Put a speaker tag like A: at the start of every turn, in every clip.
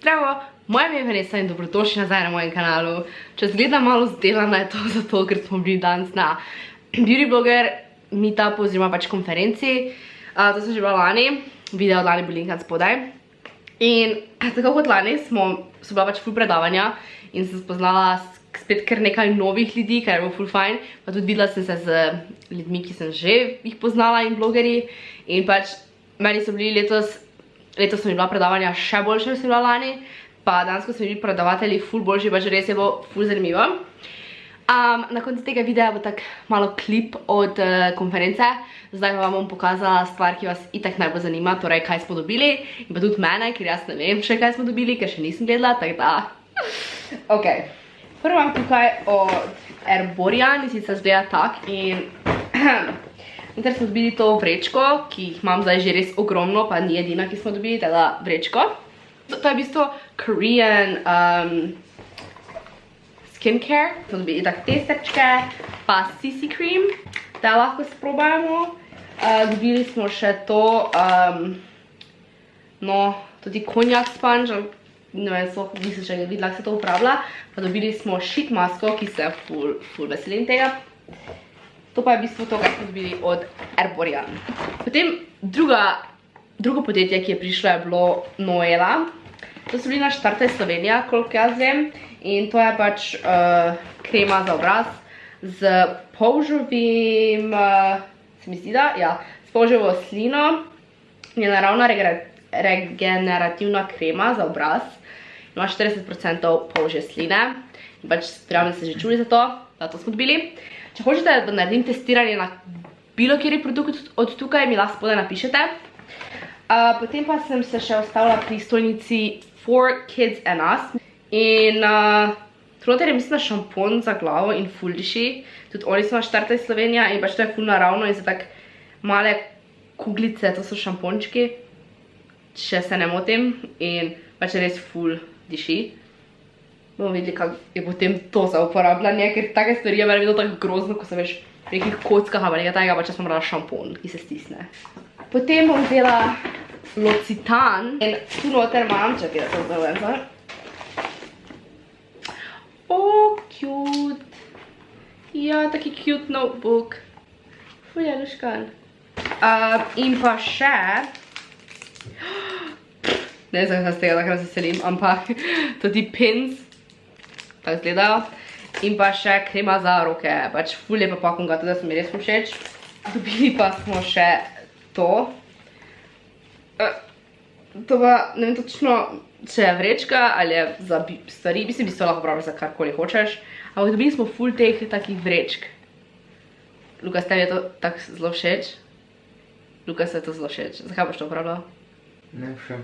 A: Zdravo, moje ime je Vanessa in dobrodošli nazaj na mojem kanalu. Če zgledam malo zdelana, je to zato, ker smo bili danes na Beauty Blogger meetup oziroma pač konferenci. To sem že bila lani, video od lani bo linkan spodaj. In tako kot lani so bila pač ful predavanja in sem spoznala spet kar nekaj novih ljudi, kar je bilo ful fajn. Pa tudi videla sem se z ljudmi, ki sem že jih poznala in blogerji. In pač meni so bili letos so mi bila predavanja še boljše, kot sem bila lani. Pa danes, ko so mi bili predavatelji ful boljši, pač res je bilo ful zanimivo. Na koncu tega videa bo tak malo klip od konference. Zdaj pa vam bom pokazala stvar, ki vas itak najbolj zanima, torej kaj smo dobili. In pa tudi mene, ker jaz ne vem še kaj smo dobili, ker še nisem gledala, tako da. Ok. Prvo imam tukaj od Erborian, in sicer zgleda tak in Noter smo dobili to vrečko, ki jih imam zdaj že res ogromno, pa ni edina, ki smo dobili, teda vrečko. To je v bistvu Korean skincare. Smo dobili tak testerčke, pa CC cream, da lahko sprobajamo. Dobili smo še to, tudi konjak sponge, ne vem, nisem še videla, kako se to uporablja. Pa dobili smo sheet masko, ki se ful veselim tega. To pa je v bistvu to, kar smo dobili od Erborian. Potem drugo podjetje, ki je prišlo, je bilo Noela. To so bili na Štarte Slovenija, koliko jaz vem. In to je pač krema za obraz z polževim, se mi zdi da, ja, s polževo slino. Je naravna regenerativna krema za obraz. Ima 40% polžje sline. In pač prijavljam se že čuli za to, da to smo dobili. Če hočete, da naredim testiranje na bilo kjeri produkt od tukaj, mi lahko spodaj napišete. Potem pa sem se še ostavila pri stojnici For Kids and Us. In noter je mislim šampon za glavo in ful diši. Tudi oni so na Štarte Slovenija in pač to je ful naravno in so tak male kuglice, to so šampončki, če se ne motim. In pač res ful diši. Bomo videli, kako je potem to za uporabljanje, ker take stvari je meni bilo tako grozno, ko sem veš v nekih kockah ali nekaj tega, pa če sem brala šampon, ki se stisne. Potem bom vzela L'Occitane in tu noter imam, čakaj, da to zdaj. Cute. Ja, taki cute notebook. Ful je luškan. In pa še ne znam, kaj z tega takrat veselim, ampak tudi pins. Tako izgledajo. In pa še krema za roke. Pač ful lepa pakunga, tudi so mi res všeč. Dobili pa smo še to. To pa, ne vem točno, če je vrečka ali je za stvari. Mislim, bi se lahko uporabljala za karkoli hočeš. Ampak dobili smo ful teh takih vrečk. Lukas, tebi je to tako zelo všeč? Lukas je to zelo všeč. Zakaj boš to uporabljala?
B: Ne všem.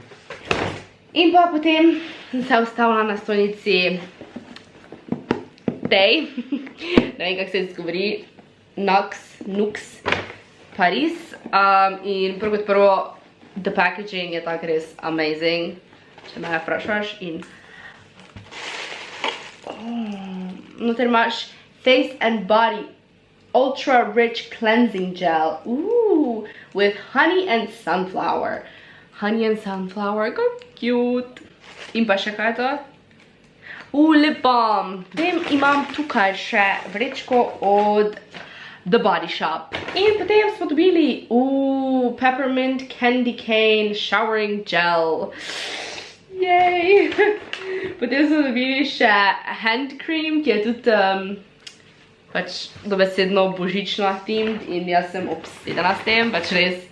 A: In pa potem sem se ustavila na stojnici tej, ne vem, kako se izgovori, Nux Paris. In prvo kot prvo, the packaging je tak res amazing, če me vprašaš. In noter imaš Face and Body Ultra Rich Cleansing Gel. With honey and sunflower. Honey and sunflower, kako cute. In pa še kaj je to? Lip balm. Potem imam tukaj še vrečko od The Body Shop. In potem smo dobili Peppermint Candy Cane Showering Gel. Jej. Potem smo dobili še hand cream, ki je tudi pač dobesedno božično themed in jaz sem obsedena s tem, pač res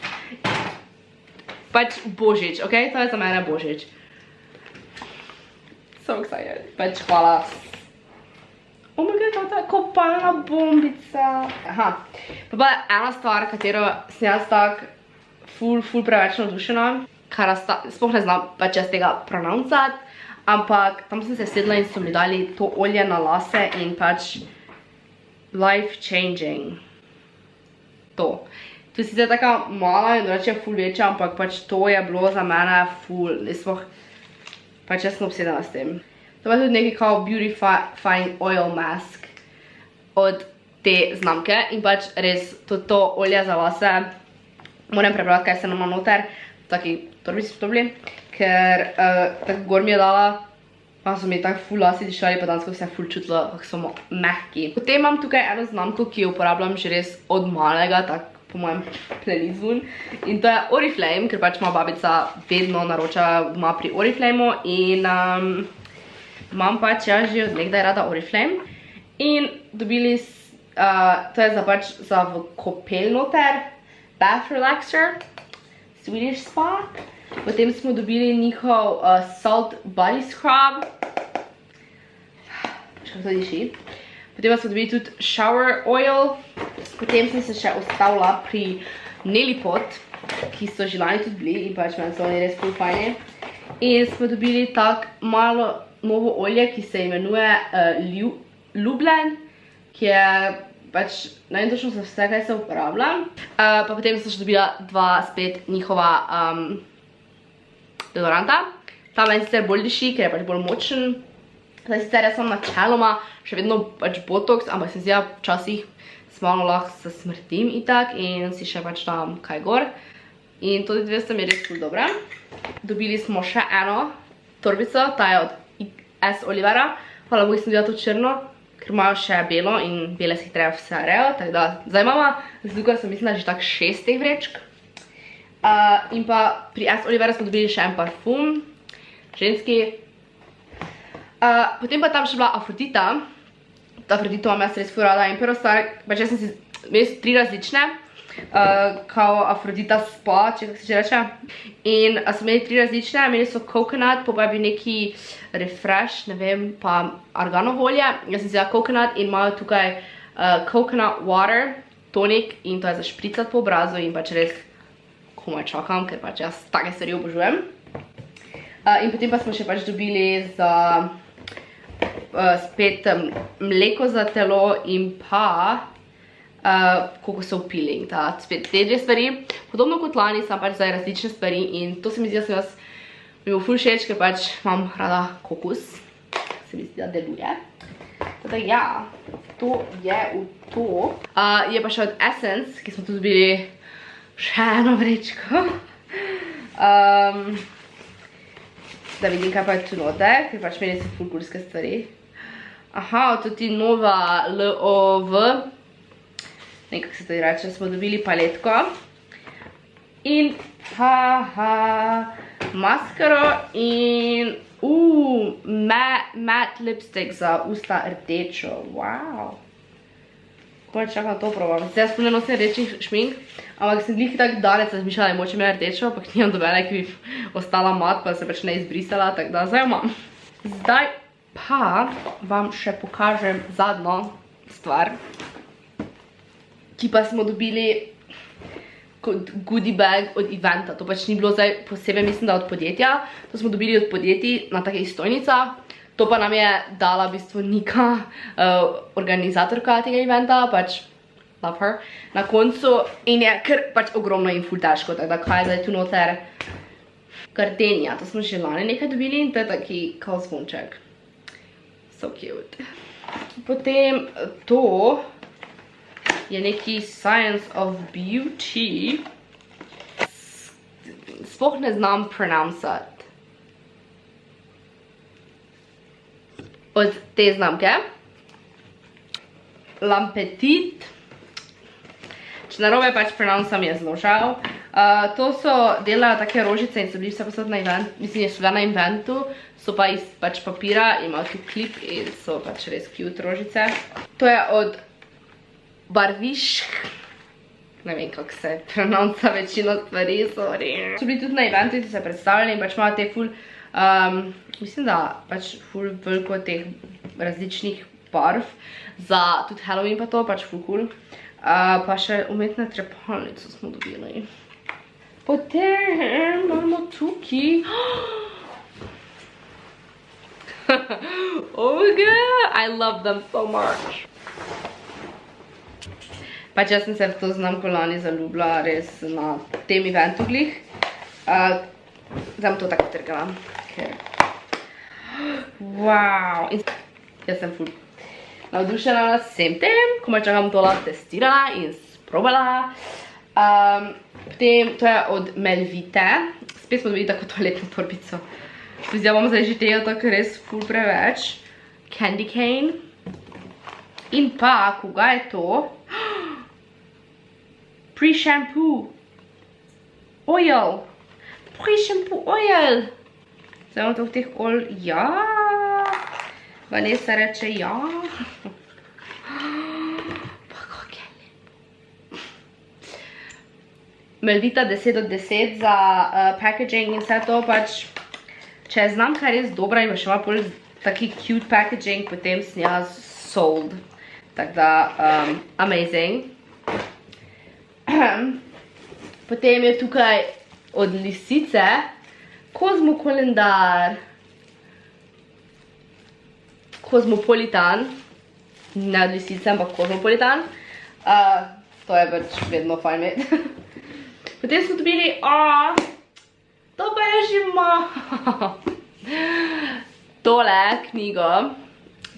A: pač božič, ok? To je za mene božič. So excited. Pač hvala. Oh my god, kako ta kopalna bombica. Aha. Pa pa ena stvar, katero sem jaz tak ful preveč navdušena, kar sploh ne znam pač jaz tega pronouncati, ampak tam sem se sedla in so mi dali to olje na lase in pač life changing. To. To je sicer taka mala in drugače ful večja, ampak pač to je bilo za mene ful, pač jaz sem obsedena s tem. To je tudi nekaj kao Beautifying Oil Mask od te znamke in pač res to olje za lase, moram prebrati, kaj se nama noter, taki torbici so to bili, ker tako gor mi je dala, pa so mi tako ful lasi dišali, pa dansko vse ful čutilo, kako so mehki. Potem imam tukaj eno znamko, ki jo uporabljam že res od malega, tako po mojem plenizvun. In to je Oriflame, ker pač moja babica vedno naroča doma pri Oriflameu in imam pač ja že od nekdaj rada Oriflame. In dobili, to je za pač za v kopel noter, bath relaxer, Swedish spa. Potem smo dobili njihov salt body scrub. Kako to diši. Potem smo dobili tudi shower oil. Potem sem se še ostavila pri Nellypot, ki so želani tudi bili in pač meni so oni res ful fajni. In smo dobili tak malo novo olje, ki se imenuje Lublin, ki je pač, ne vem točno za vse, kaj se uporablja. Pa potem sem še dobila dva spet njihova deodoranta. Ta meni sicer bolj diši, ker je pač bolj močen. Zdaj sicer jaz sem načeloma še vedno pač botox, ampak se zdi, včasih malo lahko se smrtim itak in si še pač dam kaj gor. In tudi dve sta mi res ful dobra. Dobili smo še eno torbico, ta je od S. Olivera. Hvala Bogu, sem dobila to črno, ker imajo še belo in bele si treba vse rejo. Tako da, zdaj imamo, zdaj sem mislim, da že tak 6 teh vrečk. In pa pri S. Olivera smo dobili še en parfum, ženski. Potem pa tam še bila Afrodita. Afrodito imam jaz res ful rada in prvo stvar, pač jaz sem si imeli 3 različne, kao Afrodita spa, če kako se že reče. In so imeli 3 različne, imeli so coconut, pa je bil neki refresh, ne vem, pa arganovo olje. Jaz sem vzela coconut in imajo tukaj coconut water, tonik in to je za špricati po obrazu in pač res komaj čakam, ker pač jaz take stvari obožujem. In potem pa smo še pač dobili za spet mleko za telo in pa kokosov peeling, spet te dve stvari. Podobno kot lani sem pač zdaj različne stvari in to se mi zdi, da sem jaz mi bo ful všeč, ker pač imam rada kokos. Se mi zdi, da deluje. Tako ja, to je v to. Je pa še od Essence, ki smo tu dobili še eno vrečko. Da vidim, kaj pa je tu noter, ker pač meni so ful gulske stvari. Aha, tudi nova LOV, nekako se to reče, smo dobili paletko. In maskaro in matte lipstick za usta rdečo, wow. Komaj čakam to probam. Zdaj jaz ne nosim rdečih šmink, ampak sem glih tako dalec razmišljala, da je moče imela rdečo, ampak nimam dobene, ki bi ostala mat, pa se pač ne izbrisala, tako da zdaj imam. Zdaj pa vam še pokažem zadnjo stvar, ki pa smo dobili kot goodie bag od eventa. To pač ni bilo zdaj posebej, mislim, da od podjetja. To smo dobili od podjetij na takih stojnicah. To pa nam je dala v bistvu Nika, organizatorka tega eventa, pač love her, na koncu. In je kar pač ogromno in ful težko, tako da kaj je zdaj tu noter. Gardenia, to smo že lani nekaj dobili in to je taki kao zvonček. So cute. Potem to je neki Science of Beauty. Sploh ne znam pronouncat. Od te znamke. Lampetit. Če narobe pač pronouncam, je zelo žal. To so delajo take rožice in so bili vse posod na event, mislim, je so na eventu, so pa iz pač papira, imajo tu klip in so pač res cute rožice. To je od Barvišk, ne vem, kako se pronounca večino stvari, sorry. So bili tudi na eventu in so se predstavljali in pač imajo te ful, mislim, da pač ful veliko teh različnih barv za tudi Halloween pa to, pač ful cool. Pa še umetne trepalnice smo dobili. Potem imamo tukaj. Oh my god, I love them so much. Pač jaz sem se v to znamko lani zaljubila res na tem eventu glih. Zdaj bom to tako trgala. Wow. Jaz sem ful navdušena nad vsem tem, komaj čakam to lahko testirala in sprobala. Potem to je od Melvite. Spet smo dobili tako toaletno torbico. Zdaj bomo zdaj že tega tako res ful preveč. Candy cane. In pa, koga je to? Pre-shampoo oil. Pre-shampoo oil. Zdaj imamo to v teh olj. Ja. Vanessa reče ja. Pa kako je lepo. Melvita 10 od 10 za packaging in vse to pač. Če znam kaj res dobra in še ima pol taki cute packaging, potem sem jaz sold. Tako da, amazing. Potem je tukaj od Lisice Kozmo kalendar. Kozmopolitan. Ne od Lisice, ampak Kozmopolitan. To je pač vedno fajn imeti. Potem smo dobili, to pa je že tole knjigo,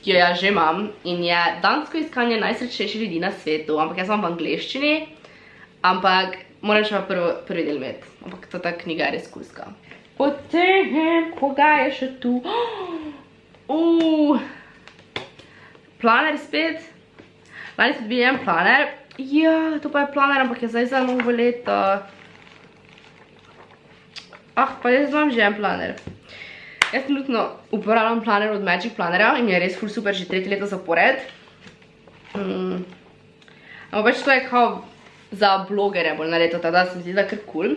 A: ki jo jaz že imam in je Dansko iskanje najsrečnejših ljudi na svetu, ampak jaz imam v angleščini, ampak moram še pa prvi del imeti, ampak ta knjiga je res kulska. Potem, koga je še tu? Planer spet. Lani smo dobili en planer. Ja, to pa je planer, ampak je zdaj za novo leto. Pa jaz imam že en planer. Jaz trenutno uporabljam planer od Magic Plannerja in je res ful super že 3 leta zapored. Ampak pač to je kao za blogerje bolj narediti, tako da se mi zdi, da kar cool.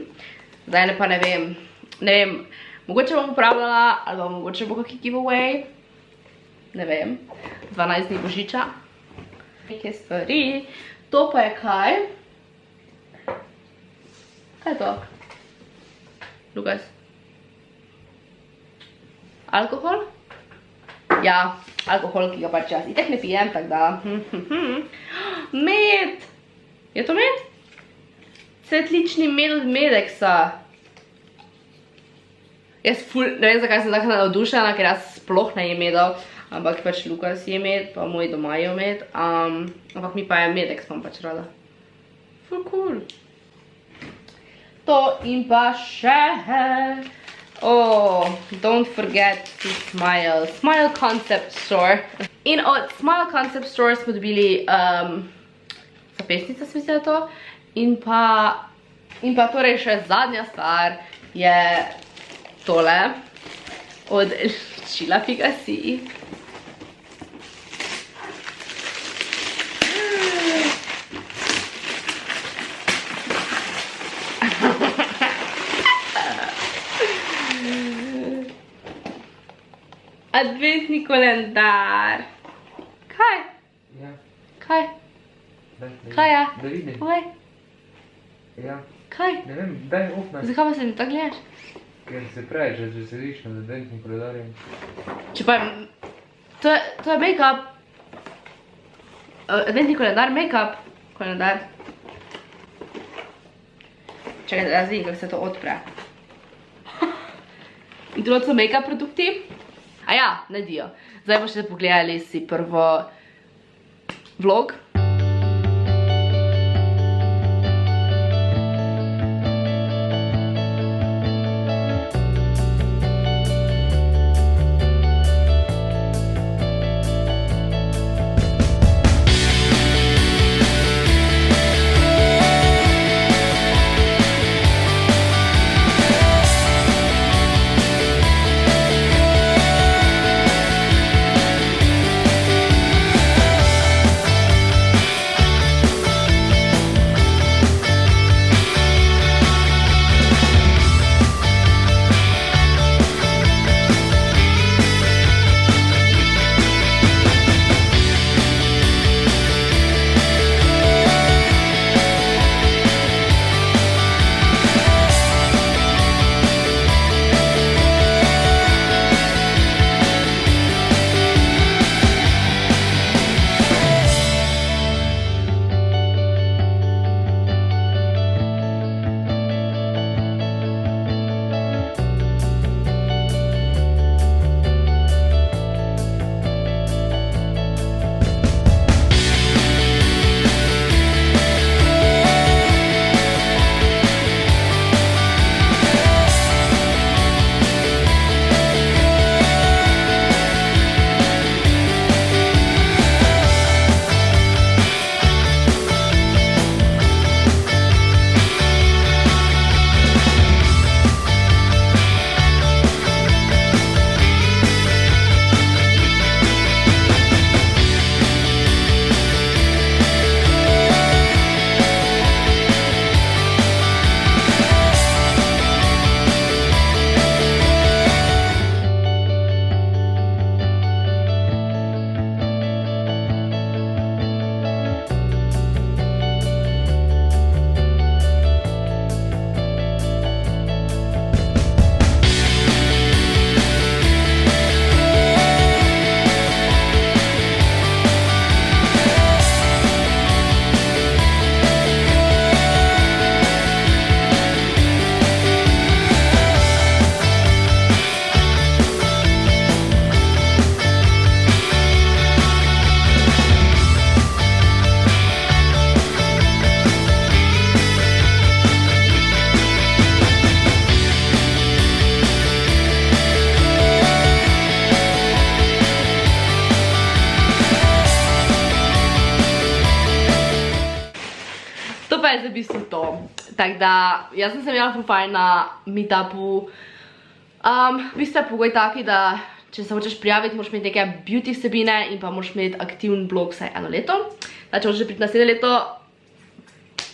A: Zdaj pa ne vem, mogoče bom uporabljala, ali pa mogoče bo kakšen giveaway. Ne vem, 12 dni božiča. Neke stvari. To pa je kaj? Kaj je to? Lukas? Alkohol? Ja, alkohol, ki ga pač jaz itek ne pijem, tako da. Med! Je to med? Cvetlični med od Medeksa. Jaz ful, ne vem zakaj sem tako navdušena, ker jaz sploh ne jem medov, ampak pač Lukas je med, pa moj doma je med, ampak mi pa je Medeks, pa pač rada. Ful cool. To in pa še, don't forget to smile. Smile Concept Store. In od Smile Concept Store smo dobili zapestnica, se mi zdi to. In pa torej še zadnja stvar je tole od Ličila.si. Adventni kalendar. Kaj?
B: Ja.
A: Kaj? Kaj je?
B: Da vidim.
A: Povej.
B: Ja.
A: Kaj?
B: Ne vem, daj opna.
A: Zakaj pa se mi tako gledaš?
B: Ker se pravi, že sediš nad adventnim kalendarjem.
A: Če pa to je make-up. Adventni kalendar, make-up kalendar. Čakaj, da jaz vidim, kako se to odpre. In tudi so make-up produkti. Ja, ne dio. Zdaj boste pogledali si prvo vlog. bistvu to. Tako da, jaz sem se imela ful fajn na meetupu. V bistvu je pogoj taki, da če se hočeš prijaviti, moraš imeti neke beauty vsebine in pa moraš imeti aktiven blog vsaj 1 leto. Da, če hočeš priti naslednje leto,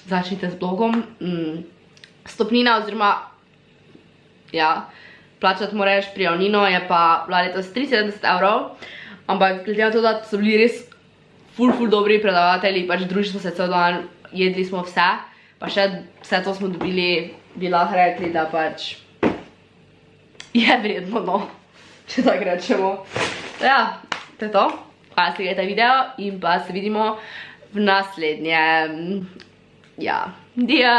A: začnite z blogom. Stopnina oziroma, ja, plačati moraš prijavnino, je pa bila letos 73 €, ampak glede na to, da so bili res ful dobri predavatelji, pač družili smo se cel dan, jedli smo vse, pa še vse to smo dobili, bi lahko rekli, da pač je vredno, no, če tako rečemo. Ja, to je to. Hvala, da ste gledali video in pa se vidimo v naslednjem. Ja, dia!